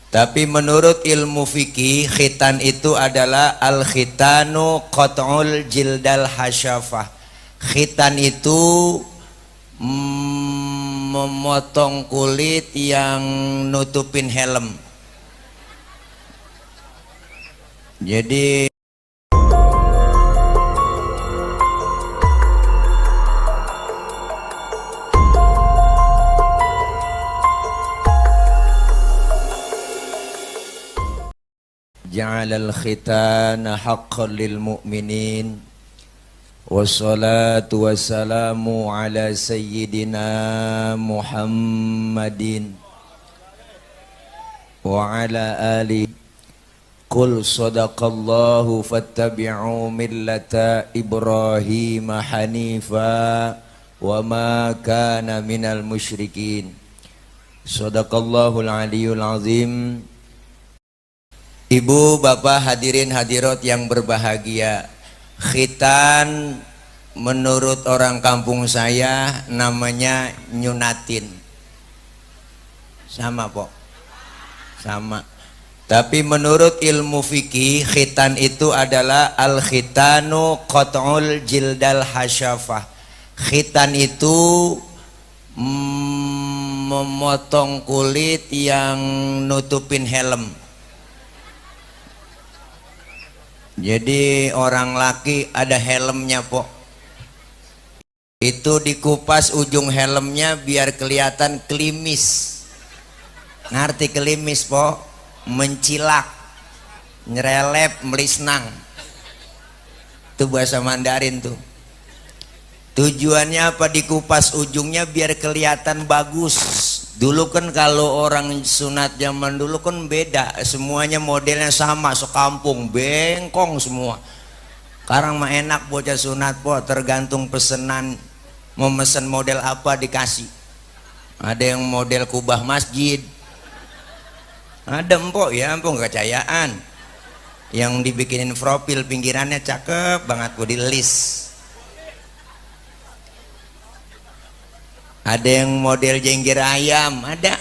Tapi menurut ilmu fikih, khitan itu adalah al-khitanu qat'ul jildal hasyafah. Khitan itu memotong kulit yang nutupin helm. Jadi ja'alal khitana haqqan lil mu'minin wassalatu wassalamu ala sayyidina Muhammadin wa ala alihi. Qul sadaqallahu fattabi'u millata Ibrahim hanifa wa ma kana minal musyrikin. Sadaqallahul aliyul azim. Ibu, bapak, hadirin hadirat yang berbahagia, khitan menurut orang kampung saya namanya nyunatin. Sama pok? Sama. Tapi menurut ilmu fikih, khitan itu adalah al-khitanu qat'ul jildal hasyafah. Khitan itu memotong kulit yang nutupin helm. Jadi orang laki ada helmnya pok, itu dikupas ujung helmnya biar kelihatan klimis. Ngerti klimis pok? Mencilak, nyerelep, melisnang. Itu bahasa Mandarin tuh. Tujuannya apa dikupas ujungnya? Biar kelihatan bagus. Dulu kan kalau orang sunat zaman dulu kan beda, semuanya modelnya sama, sekampung bengkong semua. Sekarang mah enak bocah sunat po, tergantung pesenan, mau mesen model apa dikasih. Ada yang model kubah masjid, ada empok ya, empok kecayaan, yang dibikinin profil pinggirannya cakep banget, gue di list. Ada yang model jengger ayam, ada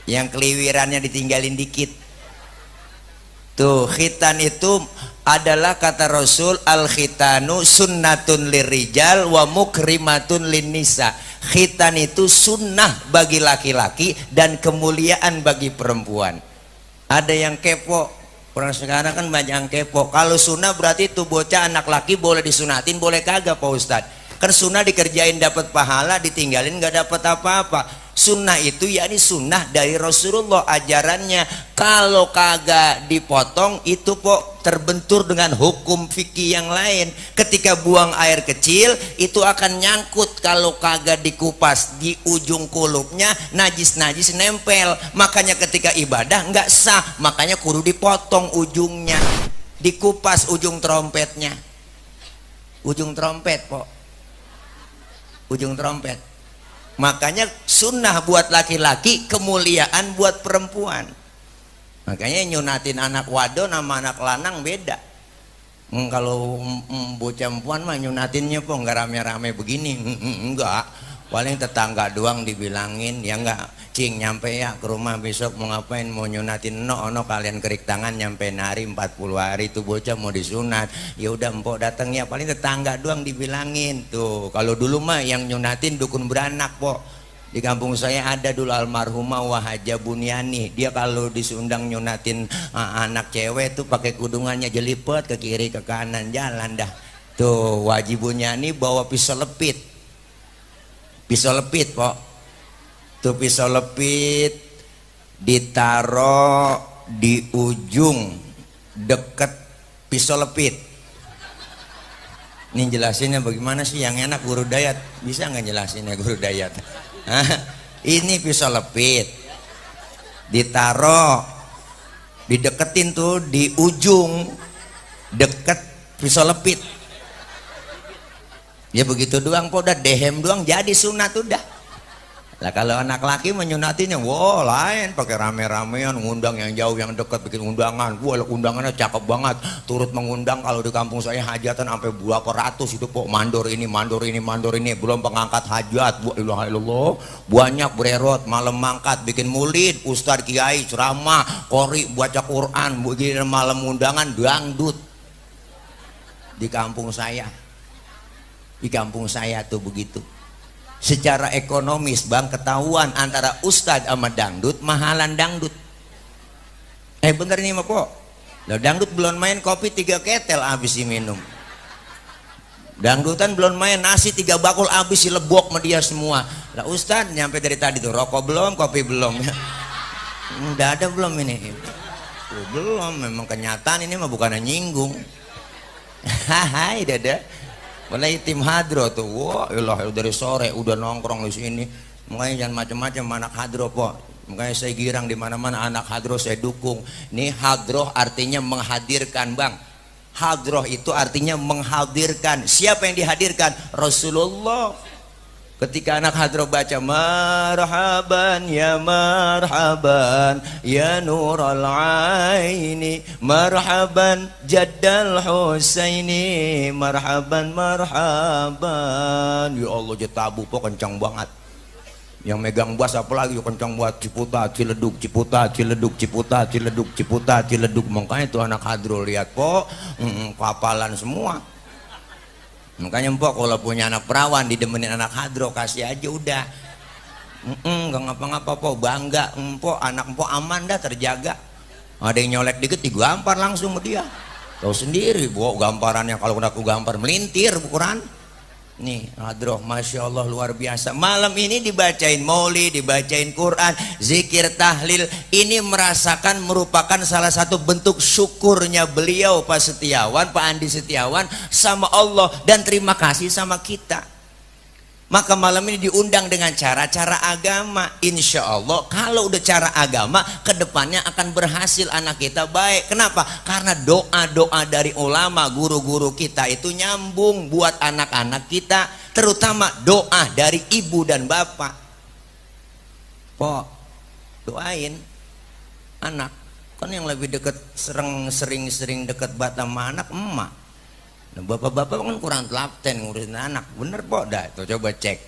yang keliwirannya ditinggalin dikit. Tuh, khitan itu adalah kata Rasul, al-khitanu sunnatun lirijal wa mukrimatun linnisa. Khitan itu sunnah bagi laki-laki dan kemuliaan bagi perempuan. Ada yang kepo, orang sekarang kan banyak yang kepo. Kalau sunnah berarti itu bocah anak laki boleh disunatin, boleh kagak Pak Ustadz? Kan sunnah dikerjain dapat pahala, ditinggalin nggak dapat apa-apa. Sunnah itu yakni sunnah dari Rasulullah, ajarannya. Kalau kagak dipotong itu pok terbentur dengan hukum fikih yang lain. Ketika buang air kecil itu akan nyangkut, kalau kagak dikupas di ujung kulupnya, najis-najis nempel. Makanya ketika ibadah nggak sah, makanya kudu dipotong ujungnya, dikupas ujung trompetnya. Ujung trompet pok, ujung trompet. Makanya sunnah buat laki-laki, kemuliaan buat perempuan. Makanya nyunatin anak wadon sama anak lanang beda. Kalau bocah perempuan mah nyunatinnya kok nggak rame-rame begini, enggak. Paling tetangga doang dibilangin, ya enggak, cing nyampe ya ke rumah besok mau ngapain, mau nyunatin no kalian kerik tangan nyampe hari 40 hari tuh bocah mau disunat. Ya udah empok datang ya, paling tetangga doang dibilangin. Tuh kalau dulu mah yang nyunatin dukun beranak pok. Di kampung saya ada dulu almarhumah Wahaja Bunyani, dia kalau disundang nyunatin anak cewek tuh pakai kudungannya jelipet ke kiri ke kanan jalan dah. Tuh Wajib Bunyani bawa pisau lepit. Pisau lepit pok, tuh pisau lepit ditaro di ujung deket pisau lepit. Ini jelasinnya bagaimana sih yang enak Guru Dayat? Bisa nggak jelasinnya Guru Dayat? Ini pisau lepit ditaro, dideketin tuh di ujung deket pisau lepit. Ya begitu doang po, udah dehem doang jadi sunat udah. Lah kalau anak laki menyunatinya, wah lain, pakai rame-ramean, ngundang yang jauh yang dekat, bikin undangan. Wah undangannya cakep banget, turut mengundang. Kalau di kampung saya hajatan sampai berapa ratus itu kok, mandor ini, mandor ini, mandor ini, belum pengangkat hajat. Wah ilaha illallah, banyak bererot, malam mangkat, bikin mulid, ustadz kiai ceramah, qori baca Quran, begini malam undangan dangdut. Di kampung saya, tuh begitu. Secara ekonomis bang, ketahuan antara ustadz sama dangdut, mahalan dangdut. Bener nih mah kok. Lah dangdut belum main kopi 3 ketel habis minum. Dangdutan belum main nasi 3 bakul habis lebok sama dia semua. Lah ustadz nyampe dari tadi tuh, rokok belum, kopi belum. Udah ada belum ini? Belum, memang kenyataan ini mah bukan nyinggung. Hai dada. Mulai tim hadro tuh, wah ilah dari sore udah nongkrong di sini. Makanya jangan macam-macam anak hadro po. Makanya saya girang di mana-mana anak hadro saya dukung. Nih hadroh artinya menghadirkan bang. Hadroh itu artinya menghadirkan. Siapa yang dihadirkan? Rasulullah. Ketika anak hadroh baca marhaban ya nural aini, marhaban jaddal husaini, marhaban ya Allah jetabu po kencang banget. Yang megang bass apalagi kencang buat Ciputa Ciledug, Ciputa Ciledug, Ciputa Ciledug, Ciputa Ciledug. Makanya itu anak hadroh lihat po kapalan semua. Makanya empok kalau punya anak perawan didemenin anak hadro, kasih aja udah. Gak ngapa-ngapa po, bangga empok, anak empok aman dah, terjaga. Ada yang nyolek dikit digampar langsung ke dia. Tahu sendiri bu, gamparannya kalau aku gampar melintir ukuran. Nih hadroh, masya Allah luar biasa. Malam ini dibacain maulid, dibacain Quran, zikir, tahlil. Ini merasakan merupakan salah satu bentuk syukurnya beliau Pak Setiawan, Pak Andi Setiawan sama Allah, dan terima kasih sama kita. Maka malam ini diundang dengan cara-cara agama. Insya Allah kalau udah cara agama, kedepannya akan berhasil anak kita baik. Kenapa? Karena doa-doa dari ulama, guru-guru kita itu nyambung buat anak-anak kita. Terutama doa dari ibu dan bapak. Po, doain anak. Kan yang lebih dekat, sering dekat bata sama anak emak. Nah, bapak-bapak kan kurang telaten ngurusin anak, bener po dah. Tuh coba cek,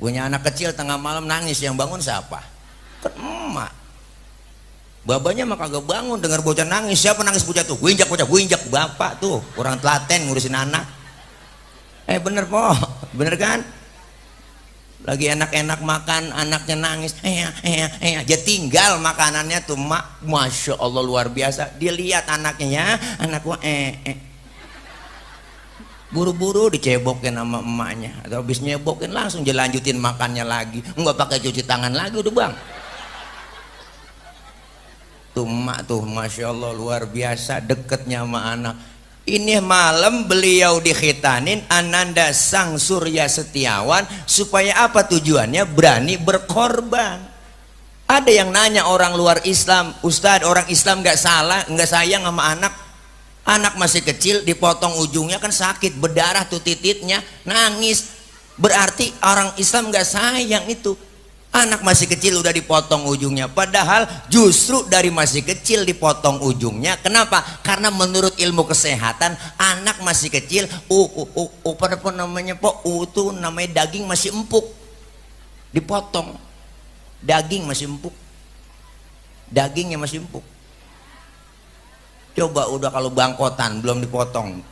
punya anak kecil tengah malam nangis, yang bangun siapa? Kan emak. Babanya mah kagak bangun, dengar bocah nangis, siapa nangis bocah tuh? Gue injak bocah, gue injak. Bapak tuh kurang telaten ngurusin anak. Bener po, bener kan? Lagi enak-enak makan, anaknya nangis, dia tinggal makanannya tuh mak, masya Allah luar biasa. Dia lihat anaknya, ya anak gua buru-buru dicebokin sama emaknya, atau habis nyebokin langsung dilanjutin makannya lagi, nggak pakai cuci tangan lagi udah bang. Tuh emak tuh masya Allah luar biasa deketnya sama anak. Ini malam beliau dikhitanin Ananda Sang Surya Setiawan, supaya apa tujuannya? Berani berkorban. Ada yang nanya orang luar Islam, Ustadz orang Islam nggak salah, nggak sayang sama anak? Anak masih kecil dipotong ujungnya kan sakit, berdarah tuh titiknya, nangis. Berarti orang Islam nggak sayang itu. Anak masih kecil udah dipotong ujungnya, padahal justru dari masih kecil dipotong ujungnya. Kenapa? Karena menurut ilmu kesehatan anak masih kecil, apa namanya po, itu namanya daging masih empuk, dipotong daging masih empuk, dagingnya masih empuk. Coba udah kalau bangkotan belum dipotong,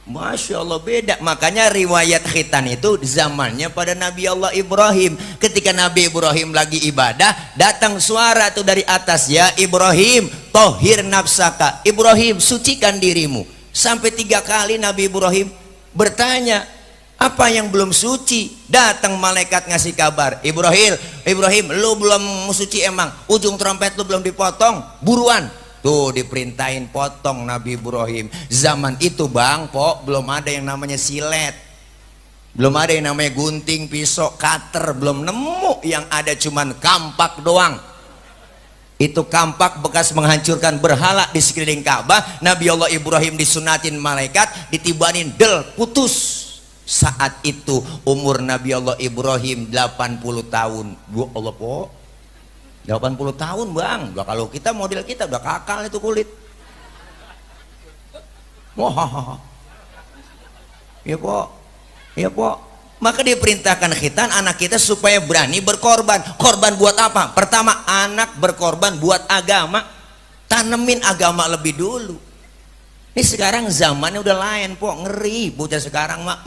masya Allah beda. Makanya riwayat khitan itu zamannya pada Nabi Allah Ibrahim. Ketika Nabi Ibrahim lagi ibadah, datang suara tuh dari atas, ya Ibrahim tohir nafsaka, Ibrahim sucikan dirimu. Sampai 3 kali Nabi Ibrahim bertanya, apa yang belum suci? Datang malaikat ngasih kabar, Ibrahim lu belum suci emang, ujung trompet lu belum dipotong, buruan. Tuh diperintahin potong Nabi Ibrahim. Zaman itu bang po, belum ada yang namanya silet, belum ada yang namanya gunting, pisau, cutter, belum nemu. Yang ada cuman kampak doang. Itu kampak bekas menghancurkan berhala di sekeliling Ka'bah. Nabi Allah Ibrahim disunatin malaikat, ditibanin del putus. Saat itu umur Nabi Allah Ibrahim 80 tahun. Bu Allah po, 80 tahun bang. Kalau kita model kita udah kakal itu kulit. Wah, ya po, ya po. Maka diperintahkan khitan anak kita supaya berani berkorban. Korban buat apa? Pertama, anak berkorban buat agama. Tanemin agama lebih dulu. Ini sekarang zamannya udah lain po, ngeri bocah sekarang mah.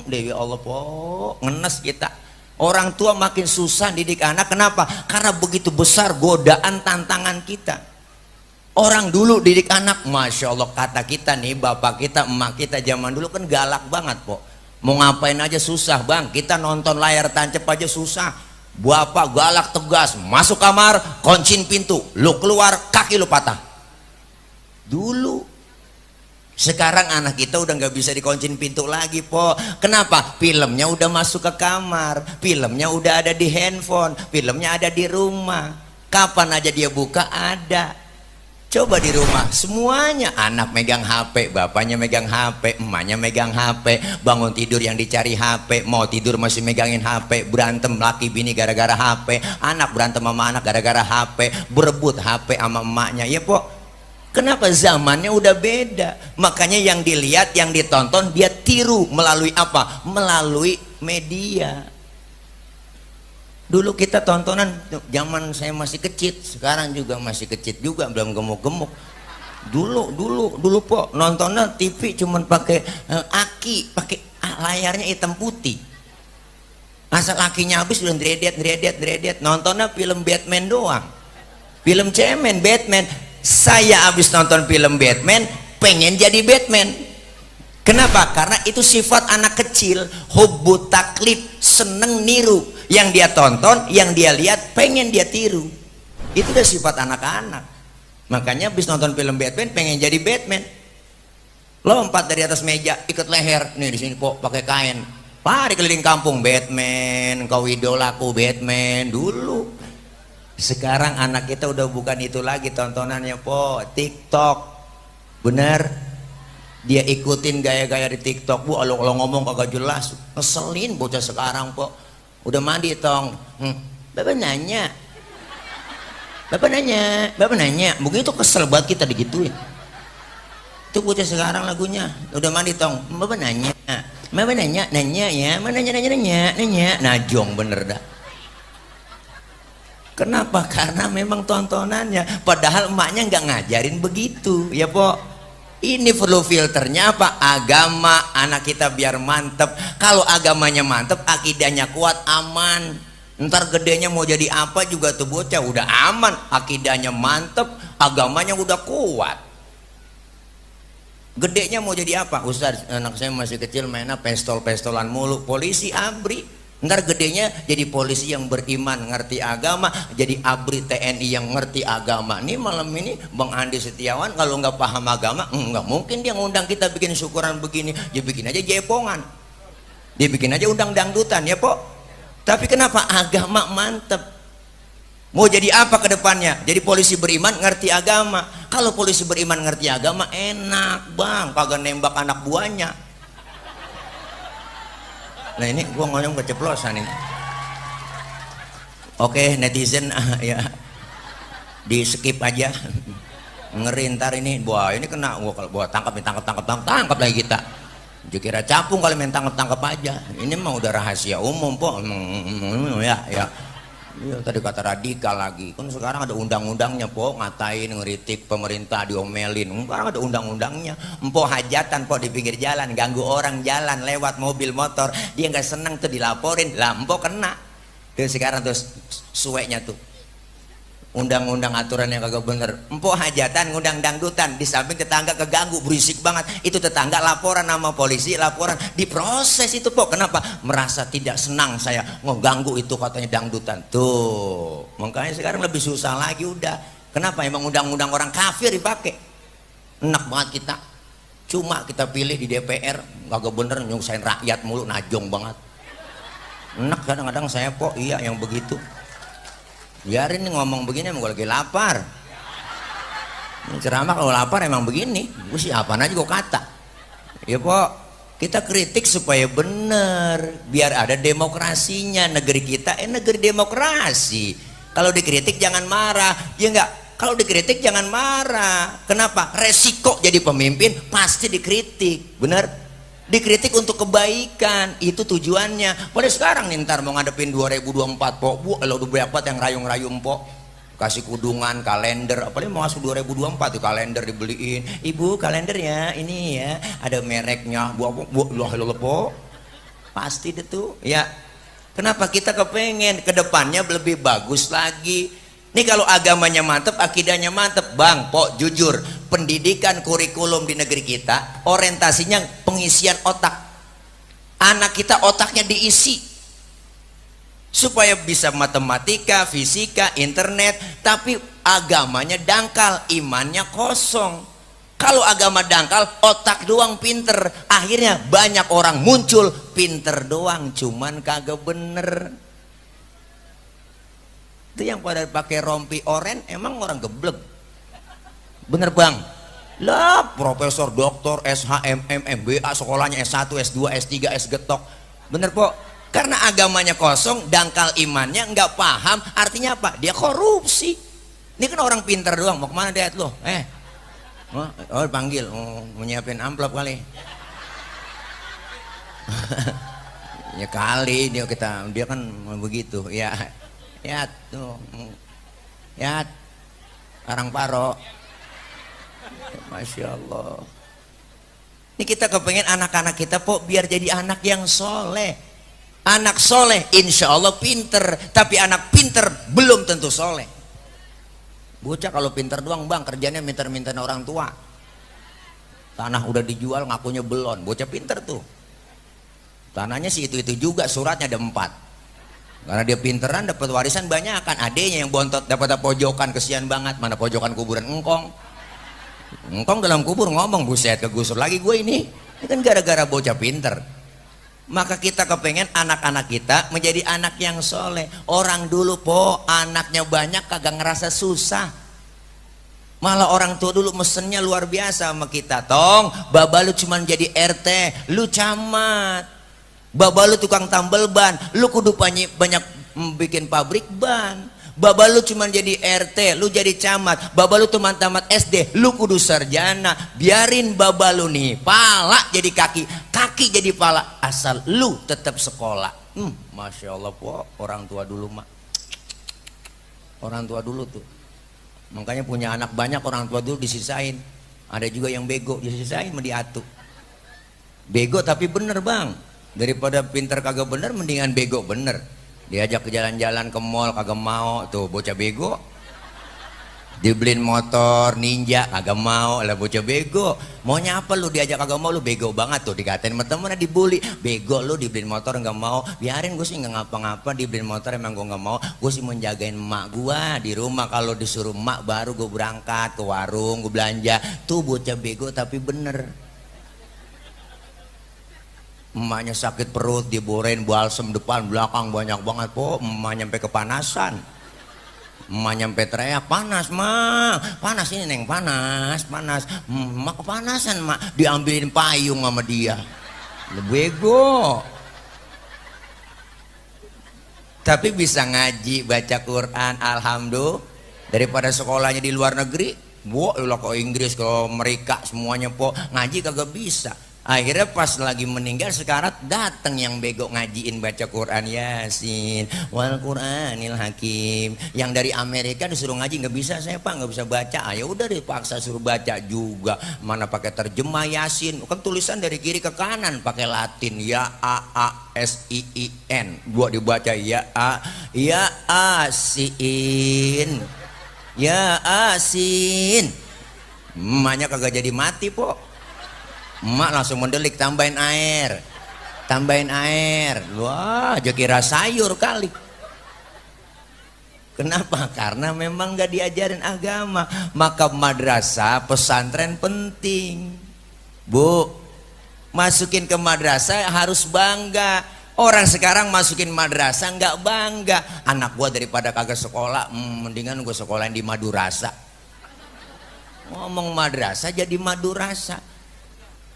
Dewi Allah po, ngenes kita. Orang tua makin susah didik anak. Kenapa? Karena begitu besar godaan tantangan kita. Orang dulu didik anak, masya Allah, kata kita nih, bapak kita, emak kita zaman dulu kan galak banget po. Mau ngapain aja susah bang, kita nonton layar tancap aja susah. Bapak galak tegas, masuk kamar, kuncin pintu, lu keluar kaki lu patah. Dulu. Sekarang anak kita udah nggak bisa dikuncin pintu lagi po. Kenapa? Filmnya udah masuk ke kamar, filmnya udah ada di handphone, filmnya ada di rumah. Kapan aja dia buka ada. Coba di rumah semuanya, anak megang HP, bapaknya megang HP, emaknya megang HP, bangun tidur yang dicari HP, mau tidur masih megangin HP, berantem laki bini gara-gara HP, anak berantem sama anak gara-gara HP, berebut HP sama emaknya. Ya po, kenapa? Zamannya udah beda. Makanya yang dilihat, yang ditonton dia tiru melalui apa? Melalui media. Dulu kita tontonan zaman saya masih kecil, sekarang juga masih kecil juga, belum gemuk-gemuk. Dulu po nontonnya TV cuman pakai aki, pakai layarnya hitam putih. Asal akinya habis udah dredet. Nontonnya film Batman doang. Film cemen Batman. Saya habis nonton film Batman, pengen jadi Batman. Kenapa? Karena itu sifat anak kecil, hubbu taklid, seneng niru. Yang dia tonton, yang dia lihat, pengen dia tiru. Itu udah sifat anak-anak. Makanya habis nonton film Batman, pengen jadi Batman. Lompat dari atas meja, ikat leher. Nih di sini po, pakai kain. Lari keliling kampung, Batman, kau idolaku Batman. Dulu. Sekarang anak kita udah bukan itu lagi tontonannya po, TikTok. Bener? Dia ikutin gaya-gaya di TikTok. Bu, kalau ngomong kagak jelas, ngeselin bocah sekarang po. Udah mandi tong, bapak nanya, begitu kesel banget kita digituin. Itu bocah sekarang lagunya, udah mandi tong, bapak nanya ya, mana nanya, najong bener dah. Kenapa? Karena memang tontonannya, padahal emaknya nggak ngajarin begitu, ya po. Ini perlu filternya apa? Agama anak kita biar mantep. Kalau agamanya mantep, akidahnya kuat, aman. Ntar gedenya mau jadi apa juga tuh bocah udah aman. Akidahnya mantep, agamanya udah kuat. Gedenya mau jadi apa? Ustaz, anak saya masih kecil mainnya pestol-pestolan mulu. Polisi abri. Ntar gedenya jadi polisi yang beriman, ngerti agama, jadi abri TNI yang ngerti agama. Nih malam ini Bang Andi Setiawan kalau nggak paham agama, nggak mungkin dia ngundang kita bikin syukuran begini. Dia bikin aja jepongan, dia bikin aja undang dangdutan ya po. Tapi kenapa? Agama mantep. Mau jadi apa ke depannya? Jadi polisi beriman ngerti agama. Kalau polisi beriman ngerti agama enak bang, kagak nembak anak buahnya. Nah ini gua ngomong keceplosan ini. Oke netizen ya di skip aja. Ngeri ntar ini, wah ini kena gua tangkap lagi kita. Dikira capung kalau main tangkap aja. Ini mah udah rahasia umum po. Ya. Iya, tadi kata radikal lagi. Kan sekarang ada undang-undangnya po, ngatain, ngeritik pemerintah, diomelin. Sekarang ada undang-undangnya. Empo hajatan po di pinggir jalan, ganggu orang jalan lewat mobil motor, dia nggak senang tuh dilaporin, lah empo kena. Tuh sekarang tuh sueknya tuh. Undang-undang aturan yang kagak bener. Empo hajatan ngundang dangdutan, di samping tetangga keganggu berisik banget. Itu tetangga laporan sama polisi, laporan diproses itu po. Kenapa? Merasa tidak senang saya ngeganggu itu katanya dangdutan. Tuh, makanya sekarang lebih susah lagi udah. Kenapa? Emang undang-undang orang kafir dipakai. Enak banget kita. Cuma kita pilih di DPR kagak bener nyusahin rakyat mulu, najong banget. Enak kadang-kadang saya po, iya yang begitu. Biarin nih ngomong begini, emang gue lagi lapar. Ceramah kalau lapar emang begini. Gue sih apaan aja gue kata. Ya po, Kita kritik supaya benar, biar ada demokrasinya. Negeri kita negeri demokrasi. Kalau dikritik jangan marah, ya enggak. Kalau dikritik jangan marah. Kenapa? Resiko jadi pemimpin pasti dikritik, benar? Dikritik untuk kebaikan, itu tujuannya. Pada sekarang nih ntar mau ngadepin 2024 po, bu, lo udah banyak banget yang rayung-rayung po. Kasih kudungan, kalender, apalagi mau masuk 2024 tuh kalender dibeliin. Ibu kalender ya, ini ya, ada mereknya. Lo po, pasti deh tuh. Ya, kenapa kita kepengen kedepannya lebih bagus lagi? Nih kalau agamanya mantep, akidahnya mantep, bang, po, jujur, pendidikan kurikulum di negeri kita orientasinya pengisian otak. Anak kita otaknya diisi supaya bisa matematika, fisika, internet, tapi agamanya dangkal, imannya kosong. Kalau agama dangkal, otak doang pinter, akhirnya banyak orang muncul pinter doang, cuman kagak bener. Itu yang pada pakai rompi oren emang orang geblek, bener bang? Lah profesor, doktor, SHM, MBA, sekolahnya S1, S2, S3, S getok, bener po? Karena agamanya kosong, dangkal imannya, nggak paham, artinya apa? Dia korupsi. Ini kan orang pintar doang. Mau kemana dia lo? Oh panggil, menyiapin amplop kali. Ya kali dia kan begitu. Ya tuh, ya Karang Paro. Masya Allah. Ini kita kepengen anak-anak kita po biar jadi anak yang soleh. Anak soleh insya Allah pinter, tapi anak pinter belum tentu soleh. Bocah kalau pinter doang bang, kerjanya minter-minter orang tua. Tanah udah dijual ngakunya belum. Bocah pinter tuh. Tanahnya sih itu juga, suratnya ada 4. Karena dia pinteran dapat warisan banyak kan. Adenya yang bontot dapat pojokan, kesian banget. Mana pojokan kuburan engkong. Engkong dalam kubur ngomong, buset kegusur lagi gue ini. Ini kan gara-gara bocah pinter. Maka kita kepengen anak-anak kita menjadi anak yang soleh. Orang dulu po anaknya banyak kagak ngerasa susah. Malah orang tua dulu mesennya luar biasa sama kita. Tong, baba lu cuman jadi RT, lu camat. Baba lu tukang tambal ban, lu kudu banyak bikin pabrik ban. Baba lu cuman jadi RT, lu jadi camat. Baba lu cuma tamat SD, lu kudu sarjana. Biarin baba lu nih pala jadi kaki, kaki jadi pala, asal lu tetap sekolah. Masya Allah po, orang tua dulu mak. Orang tua dulu tuh. Makanya punya anak banyak orang tua dulu disisain. Ada juga yang bego disisain sama diatu. Bego tapi bener bang. Daripada pinter kagak bener, mendingan bego bener. Diajak ke jalan-jalan ke mall kagak mau, tuh bocah bego. Dibeliin motor ninja kagak mau, lah bocah bego. Maunya apa lu diajak kagak mau, lu bego banget tuh, dikatain sama temennya, dibully. Bego lu, dibeliin motor nggak mau. Biarin gue sih nggak ngapa-ngapa, dibeliin motor emang gue nggak mau. Gue sih menjagain emak gue di rumah, kalau disuruh emak baru gue berangkat ke warung, gue belanja. Tuh bocah bego tapi bener. Emaknya sakit perut, diborein balsem depan belakang banyak banget po. Emak nyampe kepanasan. Emak nyampe teriak, panas mak, panas ini neng, panas. Emak kepanasan mak, diambilin payung sama dia. Bego. Tapi bisa ngaji, baca Quran, alhamdulillah. Daripada sekolahnya di luar negeri, lo ke Inggris, ke Amerika semuanya po, ngaji kagak bisa. Akhirnya pas lagi meninggal sekarat, datang yang bego ngajiin baca Quran, Yasin wal Quranil Hakim. Yang dari Amerika disuruh ngaji, nggak bisa saya pak, nggak bisa baca. Ya udah dipaksa suruh baca juga, mana pakai terjemah Yasin, kan tulisan dari kiri ke kanan pakai Latin, ya a s i i n, gua dibaca ya asin, ya asin. Emaknya kagak jadi mati po. Emak langsung mendelik, tambahin air. Wah, aja kira sayur kali. Kenapa? Karena memang gak diajarin agama. Maka madrasah, pesantren penting. Bu, masukin ke madrasah harus bangga. Orang sekarang masukin madrasah nggak bangga. Anak gua daripada kagak sekolah, mendingan gua sekolahin di Madurasa. Ngomong madrasah jadi Madurasa.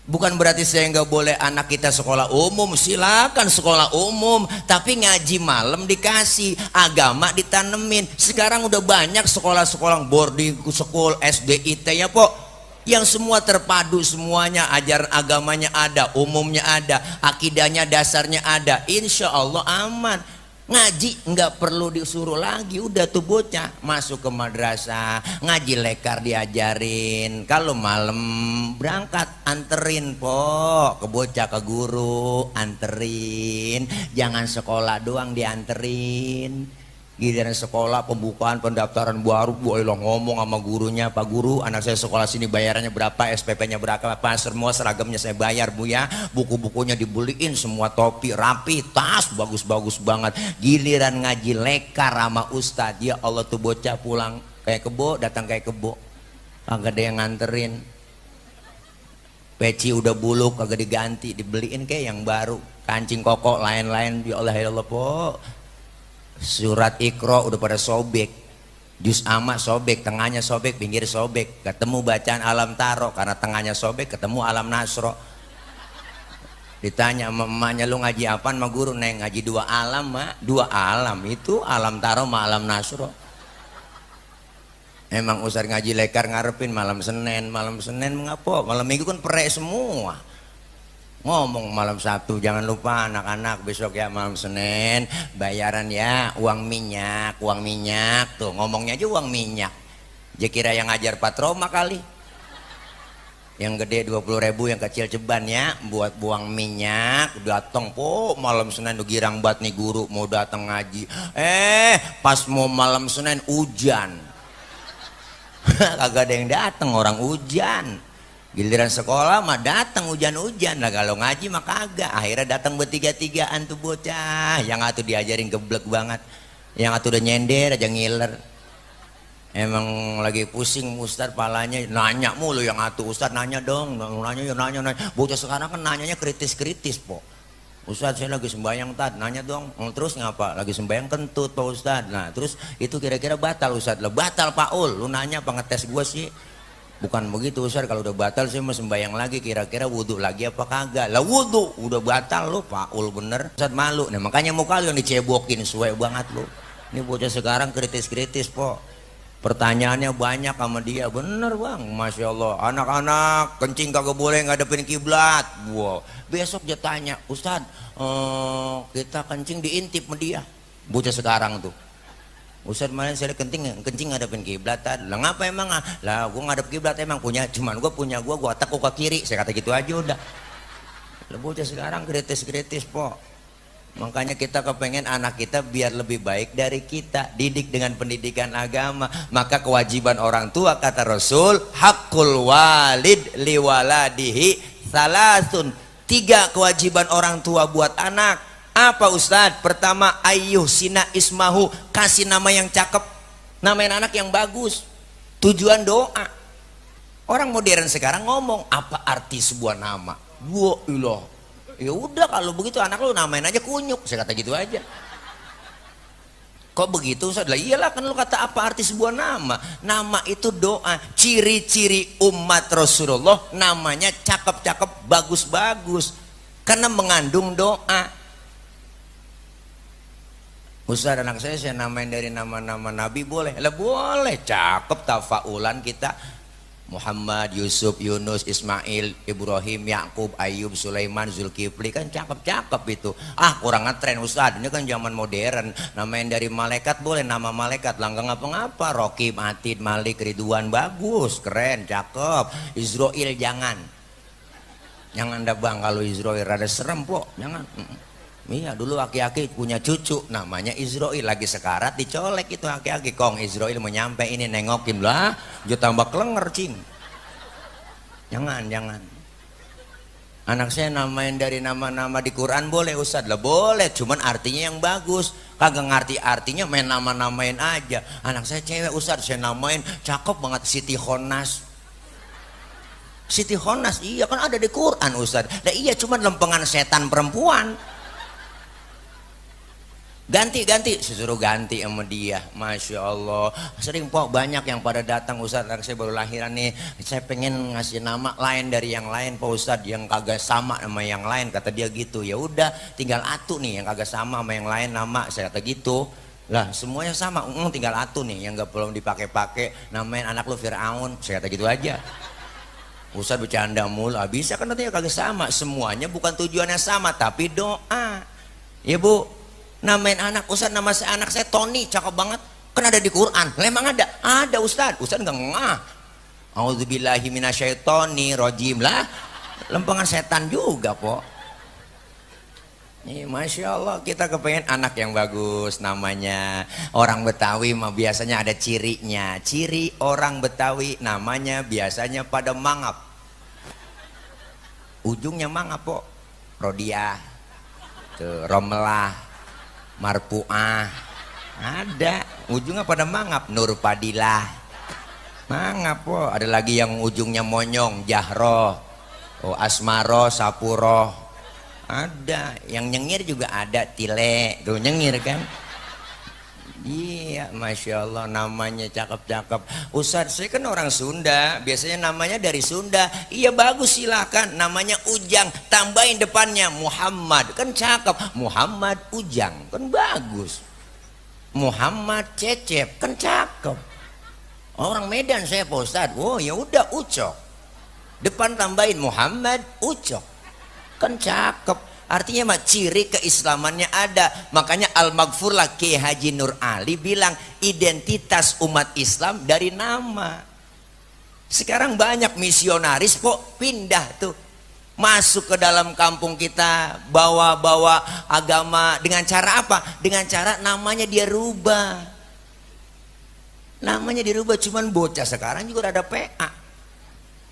Bukan berarti saya nggak boleh anak kita sekolah umum, silakan sekolah umum, tapi ngaji malam dikasih, agama ditanemin. Sekarang udah banyak sekolah-sekolah boarding school, SDIT ya po, yang semua terpadu, semuanya ajaran agamanya ada, umumnya ada, akidahnya dasarnya ada, insya Allah aman. Ngaji nggak perlu disuruh lagi, udah tuh bocah masuk ke madrasah, ngaji lekar diajarin, kalau malam berangkat anterin po ke bocah ke guru, anterin, jangan sekolah doang dianterin. Giliran sekolah pembukaan pendaftaran baru, boleh ngomong sama gurunya, Pak Guru anak saya sekolah sini bayarannya berapa, SPP-nya berapa, semua seragamnya saya bayar Bu ya, buku-bukunya dibeliin semua, topi rapi, tas bagus-bagus banget. Giliran ngaji lekar sama ustadz, ya Allah tuh bocah pulang kayak kebo, datang kayak kebo, kagak ada yang nganterin, peci udah buluk kagak diganti, dibeliin kayak yang baru, kancing koko lain-lain, ya Allah ya Allah po. Surat Iqra udah pada sobek, juz amma sobek, tengahnya sobek, pinggir sobek, ketemu bacaan alam taro karena tengahnya sobek, ketemu alam nasro. Ditanya sama emaknya, lu ngaji apaan sama guru? Neng ngaji dua alam mak, dua alam itu alam taro sama alam nasro. Emang usah ngaji lekar ngarepin malam Senin mengapa? Malam Minggu kan perek semua. Ngomong malam Sabtu, jangan lupa anak-anak besok ya malam Senin bayaran ya uang minyak tuh, ngomongnya aja uang minyak. Dia kira yang ngajar patroma kali, yang gede 20.000, yang kecil ceban ya buat buang minyak. Datang po malam Senin tuh girang banget nih guru mau datang ngaji, pas mau malam Senin hujan. Kagak ada yang datang, orang hujan. Giliran sekolah mah datang hujan-hujan lah, kalau ngaji mah kagak. Akhirnya datang bertiga-tigaan tuh bocah, yang atuh diajarin geblek banget, yang atuh udah nyender aja ngiler. Emang lagi pusing Ustadz palanya, nanya mulu yang atuh, Ustadz nanya dong, nanya. Bocah sekarang kan nanyanya kritis-kritis po. Ustadz saya lagi sembahyang tad, nanya dong, terus ngapa? Lagi sembahyang kentut Pak Ustadz. Nah terus itu kira-kira batal Ustadz? Lah batal Pak Ul, lu nanya apa ngetes gue sih? Bukan begitu Ustaz, kalau udah batal saya mau sembahyang lagi, kira-kira wudhu lagi apa kagak? Lah wudhu udah batal lo Pak Ul bener. Ustaz malu, nah makanya muka lu yang dicebokin, suwe banget lo. Ini bocah sekarang kritis-kritis po, pertanyaannya banyak sama dia, bener bang, Masya Allah. Anak-anak kencing kagak boleh ngadepin kiblat. Wow. Besok dia tanya, Ustaz kita kencing diintip sama dia, bocah sekarang tuh. Ustaz kemarin saya kencing ngadepin kiblat. Lah ngapa emang? Lah gua ngadep kiblat emang punya, cuman gua punya gua tekuk ke kiri, saya kata gitu aja udah. Lah bocah sekarang kritis-kritis po. Makanya kita kepengen anak kita biar lebih baik dari kita, didik dengan pendidikan agama. Maka kewajiban orang tua kata Rasul, hakul walid liwaladihi salasun. 3 kewajiban orang tua buat anak. Apa Ustadz? Pertama, ayyuh sina ismahu, kasih nama yang cakep, namain anak yang bagus. Tujuan doa. Orang modern sekarang ngomong apa arti sebuah nama? Wah ilah, ya udah kalau begitu anak lu namain aja Kunyuk, saya kata gitu aja. Kok begitu Ustadz? Lah iyalah kan lu kata apa arti sebuah nama? Nama itu doa. Ciri-ciri umat Rasulullah namanya cakep-cakep, bagus-bagus, karena mengandung doa. Ustaz anak saya namain dari nama-nama Nabi boleh? Lah boleh, cakep tafaulan kita. Muhammad, Yusuf, Yunus, Ismail, Ibrahim, Yakub, Ayub, Sulaiman, Zulkifli, kan cakep-cakep itu. Ah kurang ngetren Ustaz, ini kan zaman modern. Namain dari malaikat boleh, nama malaikat langgang apa-apa. Rokib, Atid, Malik, Ridwan, bagus, keren, cakep. Israel jangan dah bang, kalau Israel rada serem po, jangan. Iya dulu aki-aki punya cucu namanya Israel, lagi sekarat dicolek itu aki-aki, kong Israel mau nyampe ini nengokin lah, dia tambah kelenger cing. Jangan. Anak saya namain dari nama-nama di Quran boleh Ustadz? Lah boleh, cuman artinya yang bagus. Kagak ngerti artinya main nama-namain aja. Anak saya cewek Ustadz, saya namain cakep banget Siti Khonas. Siti Khonas, iya kan ada di Quran Ustadz. Lah iya, cuman lempengan setan perempuan. ganti suruh ganti sama dia. Masya Allah, sering po banyak yang pada datang, Ustadz saya baru lahiran nih, saya pengen ngasih nama lain dari yang lain Pak Ustadz, yang kagak sama sama yang lain, kata dia gitu. Ya udah tinggal atu nih yang kagak sama sama yang lain nama, saya kata gitu. Lah semuanya sama, tinggal atu nih yang gak perlu dipakai-pakai, namain anak lu Fir'aun, saya kata gitu aja. Ustadz bercanda mulu, bisa kan nantinya kagak sama, semuanya bukan tujuannya sama tapi doa. Ya Bu, namain anak Ustadz, nama anak saya Tony, cakep banget, kan ada di Quran. Memang ada Ustadz nggak ngah. A'udzubillahi minasyaitonir rajim lah, lempengan setan juga po. Masya Allah, kita kepengen anak yang bagus namanya. Orang Betawi mah biasanya ada cirinya. Ciri orang Betawi namanya biasanya pada mangap, ujungnya mangap po. Rodiah, Romelah, Marpuah, ada ujungnya pada mangap. Nurpadilah, mangap po. Ada lagi yang ujungnya monyong, Jahro, Asmaro, Sapuro. Ada yang nyengir juga ada, Tile tuh nyengir kan. Iya, Masya Allah, namanya cakep-cakep. Ustadz saya kan orang Sunda, biasanya namanya dari Sunda. Iya bagus, silakan, namanya Ujang, tambahin depannya Muhammad, kan cakep. Muhammad Ujang kan bagus. Muhammad Cecep kan cakep. Orang Medan saya Pak Ustadz, oh ya udah Ucok, depan tambahin Muhammad Ucok, kan cakep. Artinya mah ciri keislamannya ada. Makanya Al-Maghfurlah Kiai Haji Nur Ali bilang identitas umat Islam dari nama. Sekarang banyak misionaris kok pindah tuh masuk ke dalam kampung kita, bawa-bawa agama. Dengan cara apa? Dengan cara namanya dia rubah. Namanya dirubah, cuman bocah sekarang juga ada PA.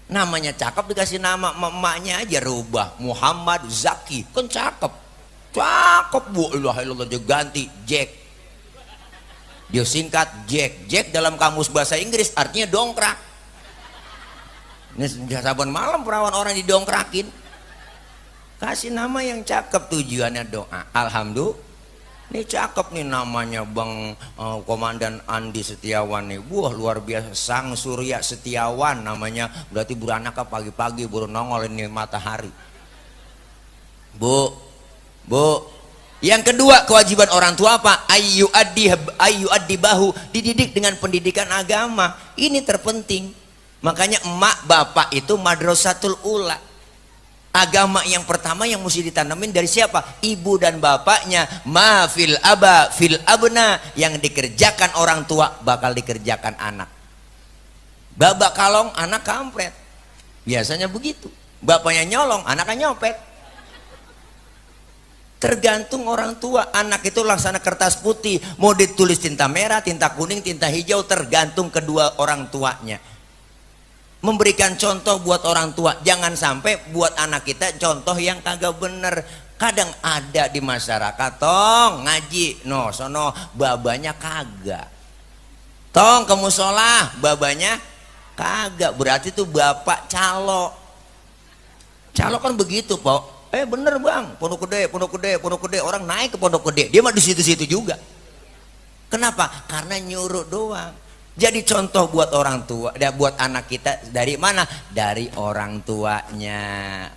Namanya cakep dikasih nama emaknya aja rubah, Muhammad Zaki, kan cakep. Cakep Bu, ilah ilah, dia ganti Jack. Dia singkat Jack. Jack dalam kamus bahasa Inggris artinya dongkrak. Ini saban malam perawan orang didongkrakin. Kasih nama yang cakep, tujuannya doa. Alhamdulillah. Ini cakep nih namanya Bang Komandan Andi Setiawan nih. Wah luar biasa, Sang Surya Setiawan namanya. Berarti beranaknya pagi-pagi baru nongol ini matahari. Bu. Yang kedua kewajiban orang tua apa? Ayu addi bahu, dididik dengan pendidikan agama. Ini terpenting. Makanya emak bapak itu madrasatul ula. Agama yang pertama yang mesti ditanamin dari siapa? Ibu dan bapaknya. Ma fil aba fil abna, yang dikerjakan orang tua bakal dikerjakan anak. Babak kalong, anak kampret. Biasanya begitu. Bapaknya nyolong, anaknya nyopet. Tergantung orang tua. Anak itu laksana kertas putih, mau ditulis tinta merah, tinta kuning, tinta hijau, tergantung kedua orang tuanya. Memberikan contoh buat orang tua, jangan sampai buat anak kita contoh yang kagak bener. Kadang ada di masyarakat, tong ngaji, no sono babanya kagak, tong ke musola babanya kagak, berarti tuh bapak calo kan begitu Pok. Bener Bang, pondok gede, orang naik ke pondok gede, dia mah di situ-situ juga. Kenapa? Karena nyuruh doang. Jadi contoh buat orang tua, buat anak kita dari mana? Dari orang tuanya.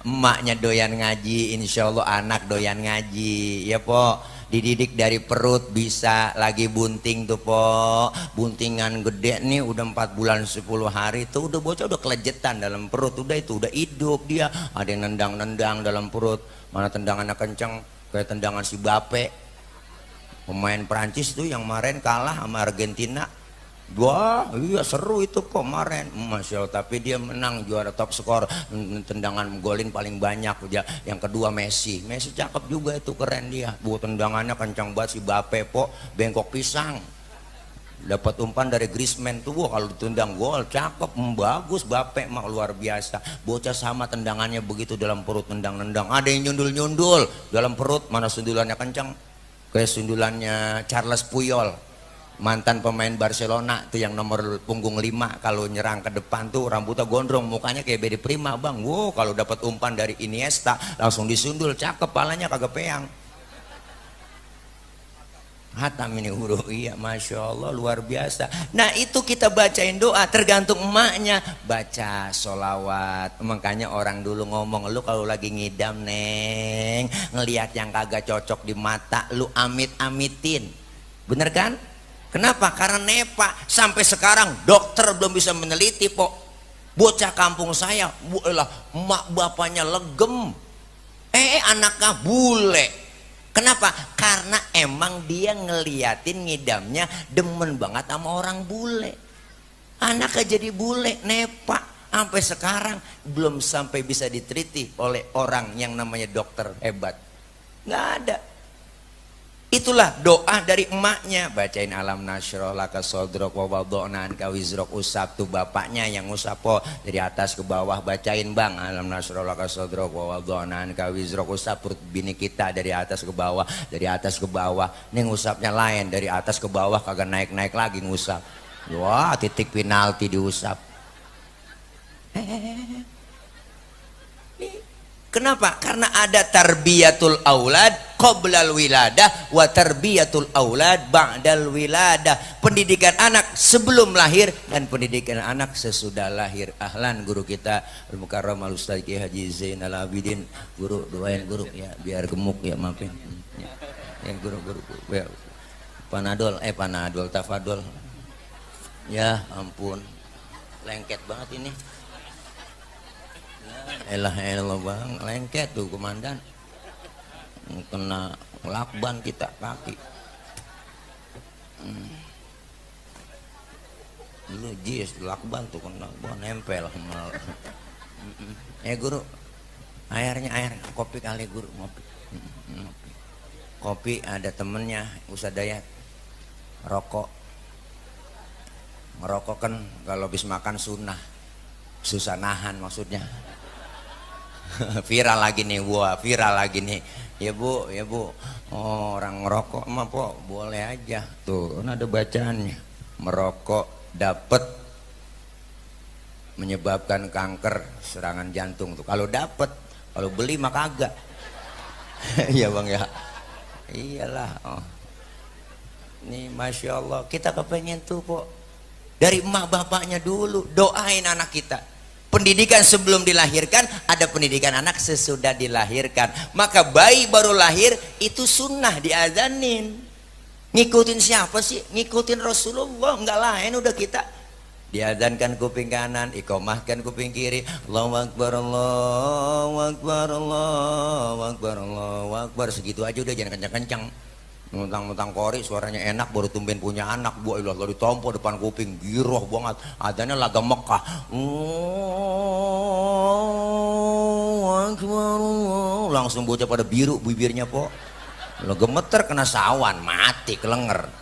Emaknya doyan ngaji, insya Allah anak doyan ngaji, ya Po. Dididik dari perut bisa, lagi bunting tuh Po. Buntingan gede nih udah 4 bulan 10 hari tuh udah bocah udah kelejetan dalam perut, udah itu udah hidup dia. Ada yang nendang-nendang dalam perut, mana tendangannya kenceng kayak tendangan si Bape. Pemain Prancis tuh yang kemarin kalah sama Argentina. Wah iya seru itu kemarin, Masya Allah. Tapi dia menang, juara top skor, tendangan golin paling banyak. Yang kedua Messi cakep juga itu, keren dia. Buat tendangannya kencang banget si Bape Po, bengkok pisang. Dapat umpan dari Griezmann tuh, wah kalau ditendang gol cakep, bagus. Bape mah luar biasa. Bocah sama tendangannya begitu dalam perut, nendang-nendang. Ada yang nyundul-nyundul dalam perut, mana sundulannya kencang kayak sundulannya Charles Puyol, mantan pemain Barcelona tuh, yang nomor punggung 5. Kalau nyerang ke depan tuh rambutnya gondrong, mukanya kayak Bede Prima Bang. Wow, kalau dapat umpan dari Iniesta langsung disundul, cakep, palanya kagak peyang. Hatam ini guru, iya Masya Allah luar biasa. Nah itu kita bacain doa tergantung emaknya. Baca sholawat. Makanya orang dulu ngomong, lu kalau lagi ngidam neng, ngelihat yang kagak cocok di mata, lu amit-amitin. Bener kan? Kenapa? Karena nepa. Sampai sekarang dokter belum bisa meneliti kok. Bocah kampung saya, emak bapaknya legem, anaknya bule. Kenapa? Karena emang dia ngeliatin ngidamnya demen banget sama orang bule. Anaknya jadi bule, nepa. Sampai sekarang belum sampai bisa diteliti oleh orang yang namanya dokter hebat. Nggak ada. Itulah doa dari emaknya. Bacain alam nasroh laka sodrok wa wadona anka wizrok, usap tuh bapaknya yang usap po dari atas ke bawah. Bacain bang alam nasroh laka sodrok wa wadona anka wizrok, usap perut bini kita dari atas ke bawah, dari atas ke bawah. Nih ngusapnya lain, dari atas ke bawah kagak naik-naik lagi ngusap. Wah titik penalti diusap. Kenapa? Karena ada tarbiyatul aulad qoblal wiladah wa tarbiyatul aulad ba'dal wiladah. Pendidikan anak sebelum lahir dan pendidikan anak sesudah lahir. Ahlan guru kita Al-Mukarram Al-Ustaz Ki Haji Zainal Abidin. Guru doain guru ya biar gemuk ya, maafin. Ya guru ya. Panadol tafadol. Ya ampun. Lengket banget ini. Elah bang, lengket tuh komandan, kena lakban kita kaki. Dulu jis lakban tuh kena nempel. Guru, air kopi kali guru, ngopi. Kopi ada temennya Ustaz Dayat, ngerokok kan kalau habis makan sunnah, susah nahan maksudnya. Viral lagi nih ya bu orang ngerokok mah po boleh aja tuh kan ada bacaannya, merokok dapat menyebabkan kanker serangan jantung tuh kalau dapat, kalau beli mah kagak. Iya bang ya, iyalah. Nih Masya Allah kita kepengen tuh po dari emak bapaknya dulu, doain anak kita. Pendidikan sebelum dilahirkan, ada pendidikan anak sesudah dilahirkan. Maka bayi baru lahir itu sunnah diazanin. Ngikutin siapa sih? Ngikutin Rasulullah, enggak lain udah kita. Diazankan kuping kanan, iqomahkan kuping kiri. Allahu Akbar, Allahu Akbar, Allahu Akbar, Allahu Akbar. Segitu aja udah, jangan kencang-kencang. Mentang-mentang kori suaranya enak baru tumben punya anak, bu ilah lalu tompo depan kuping giroh banget, adanya laga Mekah. Langsung bocah pada biru bibirnya po, lo gemeter kena sawan mati kelenger.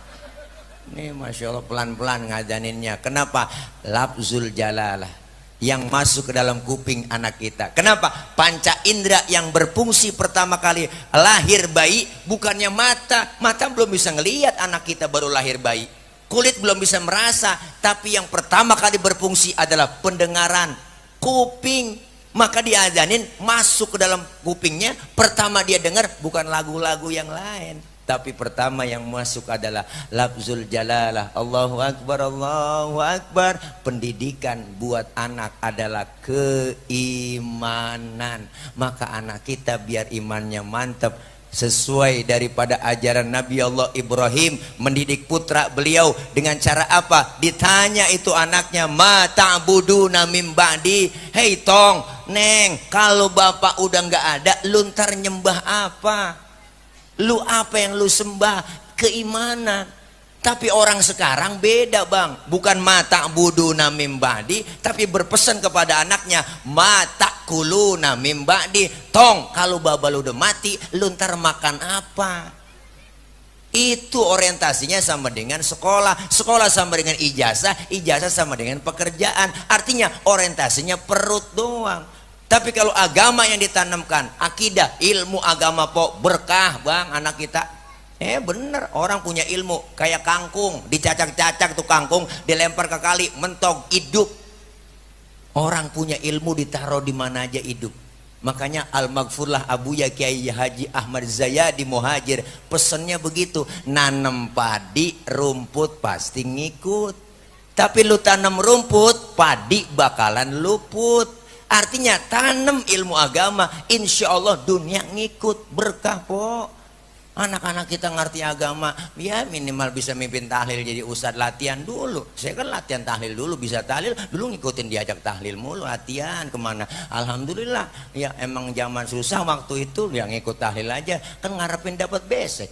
Ini Masya Allah pelan-pelan ngadaninnya. Kenapa? Lafzul jalalah yang masuk ke dalam kuping anak kita. Kenapa? Panca indera yang berfungsi pertama kali lahir bayi bukannya mata. Mata belum bisa ngelihat anak kita baru lahir bayi. Kulit belum bisa merasa. Tapi yang pertama kali berfungsi adalah pendengaran, kuping. Maka diazanin masuk ke dalam kupingnya. Pertama dia dengar bukan lagu-lagu yang lain, tapi pertama yang masuk adalah lafzul jalalah. Allahu Akbar, Allahu Akbar. Pendidikan buat anak adalah keimanan. Maka anak kita biar imannya mantap, sesuai daripada ajaran Nabi Allah Ibrahim mendidik putra beliau dengan cara apa? Ditanya itu anaknya, ma ta'buduna mim ba'di. Hei tong, neng, kalau bapak udah nggak ada, lu ntar nyembah apa? Lu apa yang lu sembah? Keimanan. Tapi orang sekarang beda bang, bukan mata buduna mim ba'di, tapi berpesan kepada anaknya mata kuluna mim ba'di. Tong, kalau baba lu udah mati, lu ntar makan apa? Itu orientasinya sama dengan sekolah, sekolah sama dengan ijazah, ijazah sama dengan pekerjaan. Artinya orientasinya perut doang. Tapi kalau agama yang ditanamkan, akidah, ilmu agama po berkah bang anak kita. Bener, orang punya ilmu kayak kangkung, dicacak-cacak tuh kangkung, dilempar ke kali, mentok, hidup. Orang punya ilmu ditaruh di mana aja hidup. Makanya Al-Maghfurlah Abuya Kiai Haji Ahmad Zayadi Muhajir pesennya begitu, nanam padi rumput pasti ngikut, tapi lu tanam rumput padi bakalan luput. Artinya tanam ilmu agama, insya Allah dunia ngikut, berkah po. Anak-anak kita ngerti agama, ya minimal bisa mimpin tahlil, jadi ustadz. Latihan dulu, saya kan latihan tahlil dulu, bisa tahlil dulu, ngikutin diajak tahlil mulu, latihan kemana. Alhamdulillah ya, emang zaman susah waktu itu ya ngikut tahlil aja, kan ngarepin dapat besek.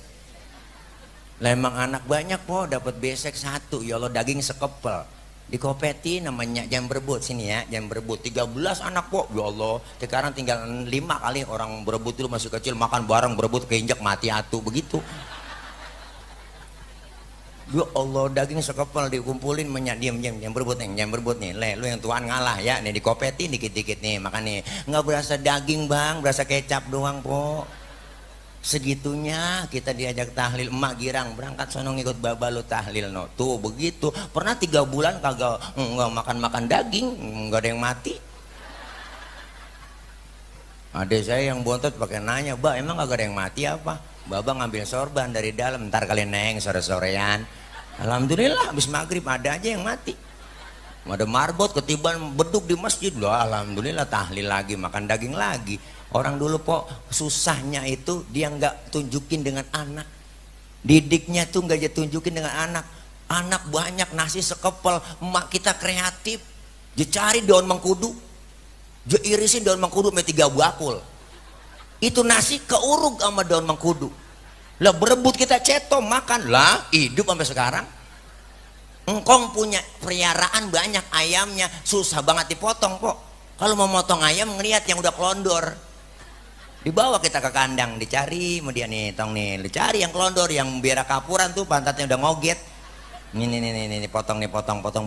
Lah emang anak banyak po dapat besek satu, ya Allah daging sekepel di Kopeti namanya, jangan berebut sini ya, jangan berebut. 13 anak po, ya Allah. Sekarang tinggal 5 kali, orang berebut dulu masih kecil, makan bareng berebut keinjak mati atu begitu. Ya Allah daging sekepel dikumpulin, diam jangan berebut nih, jangan berebut nih. Le, lu yang tuan ngalah ya, nih di Kopeti dikit-dikit nih makan nih. Nggak berasa daging bang, berasa kecap doang po. Segitunya kita diajak tahlil, emak girang berangkat sono ngikut baba lu tahlil no. Tuh begitu, pernah 3 bulan kagak nggak makan daging, nggak ada yang mati. Adik saya yang bontot pakai nanya, "Ba, emang kagak ada yang mati apa?" Baba ngambil sorban dari dalam, ntar kalian neng sore-sorean. Alhamdulillah habis maghrib ada aja yang mati. Ada marbot ketiban beduk di masjid loh, alhamdulillah tahlil lagi, makan daging lagi. Orang dulu po susahnya itu dia nggak tunjukin dengan anak, didiknya tuh nggak dia tunjukin dengan anak. Anak banyak nasi sekepel, emak kita kreatif, dia cari daun mengkudu, dia irisin daun mengkudu sampai 3 bakul, itu nasi keuruk sama daun mengkudu. Lah berebut kita cetom makan, lah hidup sampai sekarang. Engkong punya peliharaan banyak ayamnya, susah banget dipotong po. Kalau mau motong ayam ngeliat yang udah kelondor, dibawa kita ke kandang, dicari kemudian nih tong nih, dicari yang kelondor, yang biara kapuran tuh pantatnya udah ngoget. Ini potong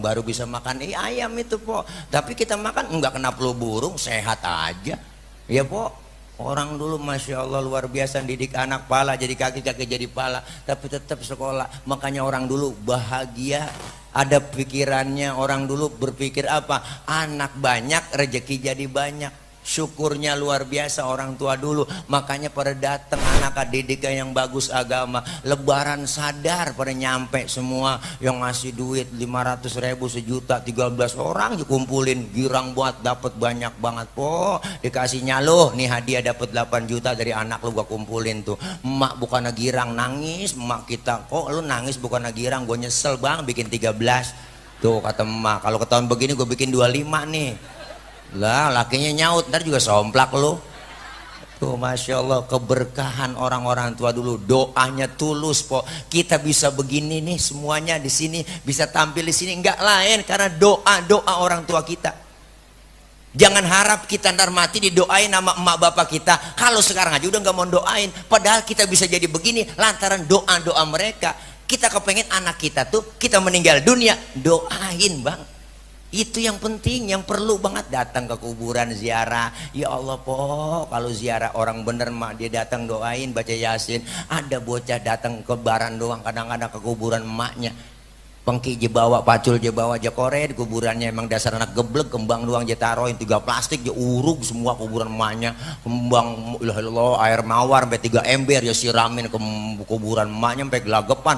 baru bisa makan ayam itu po. Tapi kita makan enggak kena flu burung, sehat aja ya po. Orang dulu masya Allah luar biasa didik anak, pala jadi kaki jadi pala, tapi tetap sekolah. Makanya orang dulu bahagia, ada pikirannya. Orang dulu berpikir apa? Anak banyak rezeki jadi banyak. Syukurnya luar biasa orang tua dulu. Makanya pada datang anak didikan yang bagus agama, lebaran sadar pada nyampe semua. Yang ngasih duit 500.000, 1 juta, 13 orang dikumpulin, girang buat dapat banyak banget po. Dikasihnya loh nih hadiah, dapat 8 juta dari anak lu, gua kumpulin tuh. Emak bukannya girang nangis, emak kita kok lu nangis bukannya girang, gua nyesel bang bikin 13 tuh kata emak. Kalau ketahuan begini gua bikin 25 nih. Lah lakinya nyaut, ntar juga somplak lo. Tuh masya Allah keberkahan orang-orang tua dulu, doanya tulus po. Kita bisa begini nih semuanya di sini, bisa tampil di sini nggak lain karena doa orang tua kita. Jangan harap kita ntar mati didoain sama emak bapak kita. Kalau sekarang aja udah nggak mau doain, padahal kita bisa jadi begini lantaran doa mereka. Kita kepengen anak kita tuh kita meninggal dunia doain bang. Itu yang penting, yang perlu banget. Datang ke kuburan ziarah, ya Allah po, kalau ziarah orang bener mak dia datang doain baca yasin. Ada bocah datang ke baran doang kadang-kadang ke kuburan emaknya, pengki je bawa, pacul je bawa je kore di kuburannya. Emang dasar anak geblek, kembang doang je taruhin 3 plastik je uruk semua kuburan emaknya. Kembang ilah air mawar sampai 3 ember ya siramin ke kuburan emaknya sampai gelagapan.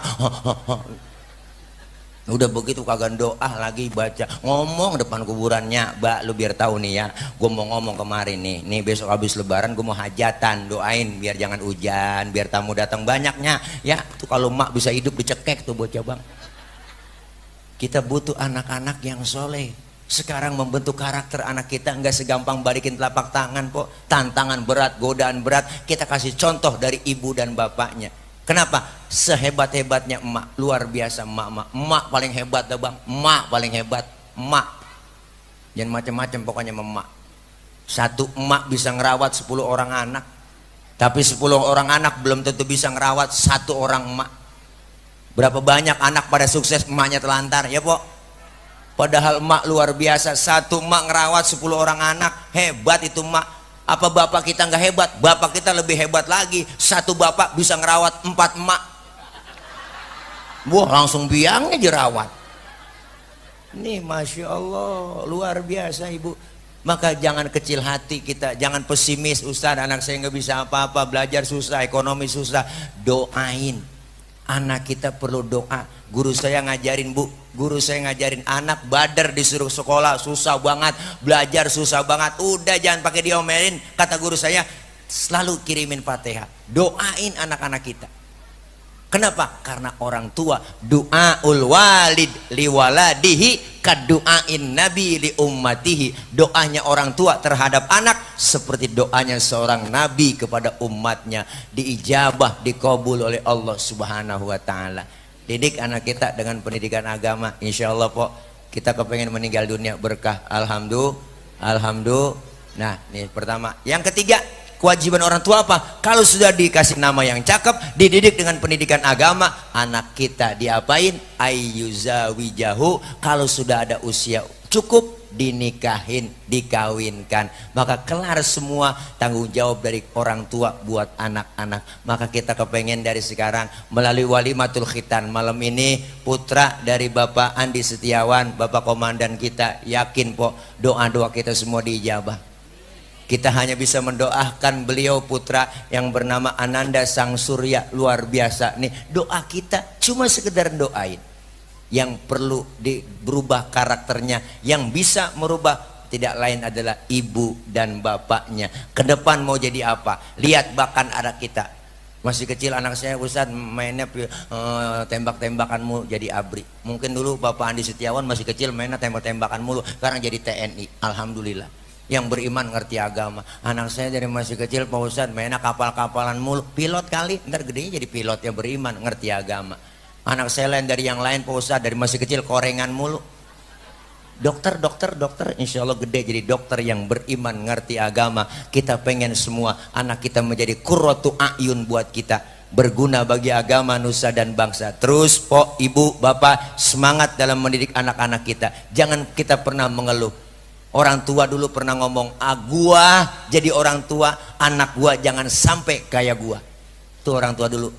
Udah begitu kagak doa lagi, baca ngomong depan kuburannya. Mbak lu biar tahu nih ya, gue mau ngomong kemarin nih besok habis lebaran gue mau hajatan, doain biar jangan hujan, biar tamu datang banyaknya ya. Tuh kalau mak bisa hidup dicekek tuh bocah bang. Kita butuh anak-anak yang soleh. Sekarang membentuk karakter anak kita nggak segampang balikin telapak tangan po. Tantangan berat, godaan berat, kita kasih contoh dari ibu dan bapaknya. Kenapa? Sehebat-hebatnya emak, luar biasa emak paling hebat dah bang, emak paling hebat, emak. Jangan macam-macam pokoknya emak. Satu emak bisa ngerawat 10 orang anak, tapi 10 orang anak belum tentu bisa ngerawat 1 orang emak. Berapa banyak anak pada sukses emaknya telantar ya po. Padahal emak luar biasa, 1 emak ngerawat 10 orang anak, hebat itu emak. Apa bapak kita nggak hebat? Bapak kita lebih hebat lagi. 1 bapak bisa ngerawat 4 emak. Wah langsung biangnya jerawat. Nih masya Allah luar biasa ibu. Maka jangan kecil hati kita, jangan pesimis. Ustaz, anak saya nggak bisa apa-apa, belajar susah, ekonomi susah. Doain. Anak kita perlu doa. Guru saya ngajarin, Bu, guru saya ngajarin anak badar disuruh sekolah susah banget, belajar susah banget. Udah jangan pakai diomelin, kata guru saya, selalu kirimin Fatihah. Doain anak-anak kita. Kenapa? Karena orang tua, doaul walid liwaladihi kadu'ain nabi li ummatihi. Doanya orang tua terhadap anak seperti doanya seorang nabi kepada umatnya, diijabah, dikabul oleh Allah Subhanahu wa taala. Didik anak kita dengan pendidikan agama, insya Allah po, kita kepengen meninggal dunia berkah. Alhamdulillah. Nah, ini pertama. Yang ketiga, kewajiban orang tua apa? Kalau sudah dikasih nama yang cakep, dididik dengan pendidikan agama, anak kita diapain? Ayyuzawijahu. Kalau sudah ada usia cukup, dinikahin, dikawinkan. Maka kelar semua tanggung jawab dari orang tua buat anak-anak. Maka kita kepengen dari sekarang melalui walimatul khitan malam ini, putra dari Bapak Andi Setiawan, Bapak Komandan kita, yakin po doa-doa kita semua diijabah. Kita hanya bisa mendoakan beliau putra yang bernama Ananda Sang Surya, luar biasa nih. Doa kita cuma sekedar doain. Yang perlu berubah karakternya, yang bisa merubah tidak lain adalah ibu dan bapaknya. Ke depan mau jadi apa? Lihat bahkan anak kita. Masih kecil anak saya, Ustaz, mainnya tembak-tembakan mulu jadi ABRI. Mungkin dulu Bapak Andi Setiawan masih kecil mainnya tembak-tembakan mulu, sekarang jadi TNI. Alhamdulillah. Yang beriman ngerti agama. Anak saya dari masih kecil, Pak Ustaz, mainnya kapal-kapalan mulu. Pilot kali, ntar gedenya jadi pilot yang beriman, ngerti agama. Anak saya lain dari yang lain, Pak Ustaz, dari masih kecil korengan mulu. Dokter, insya Allah gede jadi dokter yang beriman, ngerti agama. Kita pengen semua anak kita menjadi qurratu a'yun buat kita, berguna bagi agama, nusa dan bangsa. Terus Pok, Ibu, Bapak, semangat dalam mendidik anak-anak kita. Jangan kita pernah mengeluh. Orang tua dulu pernah ngomong, gua jadi orang tua, anak gua jangan sampai kayak gua. Itu orang tua dulu.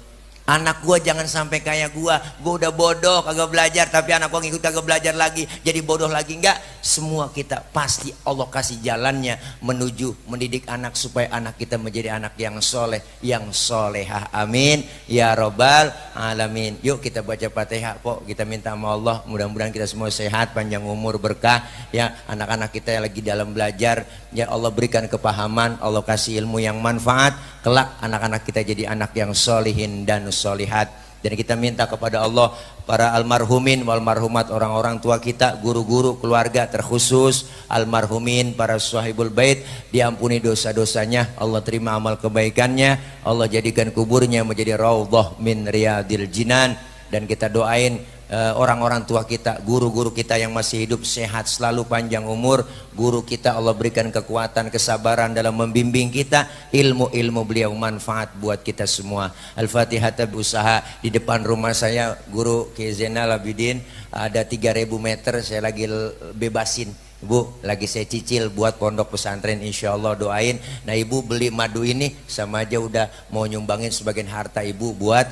Anak gua jangan sampai kayak gua udah bodoh kagak belajar, tapi anak gua ngikut kagak belajar lagi, jadi bodoh lagi. Enggak, semua kita pasti Allah kasih jalannya menuju mendidik anak supaya anak kita menjadi anak yang soleh, yang solehah. Amin ya robbal alamin. Yuk kita baca Fatihah, Pok. Kita minta sama Allah mudah-mudahan kita semua sehat, panjang umur, berkah ya. Anak-anak kita yang lagi dalam belajar, ya Allah berikan kepahaman, Allah kasih ilmu yang manfaat, kelak anak-anak kita jadi anak yang solihin dan solihat. Dan kita minta kepada Allah para almarhumin wal marhumat, orang-orang tua kita, guru-guru, keluarga, terkhusus almarhumin para sahibul bait, diampuni dosa-dosanya, Allah terima amal kebaikannya, Allah jadikan kuburnya menjadi raudhah min riyadil jinan. Dan kita doain orang-orang tua kita, guru-guru kita yang masih hidup, sehat selalu, panjang umur. Guru kita Allah berikan kekuatan, kesabaran dalam membimbing kita, ilmu-ilmu beliau manfaat buat kita semua. Al-Fatihah. Berusaha di depan rumah saya Guru Ki Zainal Abidin ada 3000 meter saya lagi bebasin. Bu, lagi saya cicil buat pondok pesantren, insya Allah doain. Nah ibu beli madu ini sama aja udah mau nyumbangin sebagian harta ibu buat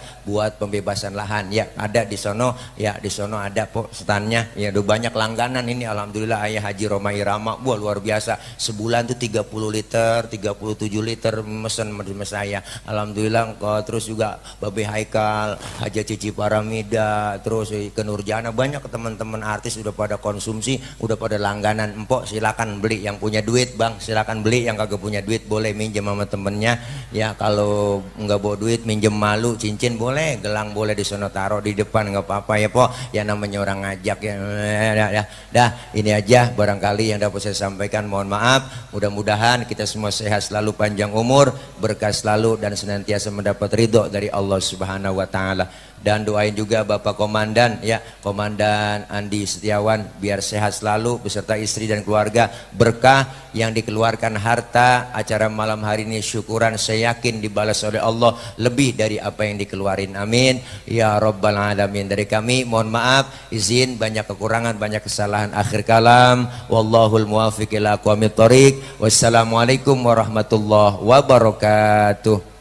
pembebasan lahan. Ya ada di sono, ya di sono ada po standnya. Ya udah banyak langganan ini, alhamdulillah. Ayah Haji Roma Irama, wah luar biasa. Sebulan tuh 30 liter, 37 liter mesen saya. Alhamdulillah. Terus juga Babe Haikal, Haja Cici Paramida, terus ke Nurjana, banyak teman-teman artis udah pada konsumsi, udah pada langganan. Empok silakan beli, yang punya duit bang silakan beli, yang kagak punya duit boleh minjem sama temennya ya. Kalau nggak bawa duit minjem malu, cincin boleh, gelang boleh, di sono taruh di depan nggak apa-apa ya po, ya namanya orang ngajak ya. Dah ini aja barangkali yang dapat saya sampaikan, mohon maaf. Mudah-mudahan kita semua sehat selalu, panjang umur, berkah selalu, dan senantiasa mendapat ridho dari Allah Subhanahu wa taala. Dan doain juga Bapak Komandan ya, Komandan Andi Setiawan, biar sehat selalu beserta istri dan keluarga, berkah yang dikeluarkan harta acara malam hari ini, syukuran saya yakin dibalas oleh Allah lebih dari apa yang dikeluarin. Amin ya robbal alamin. Dari kami mohon maaf, izin banyak kekurangan, banyak kesalahan. Akhir kalam, wallahul muwaffiq ila aqwamit thoriq. Wassalamualaikum warahmatullahi wabarakatuh.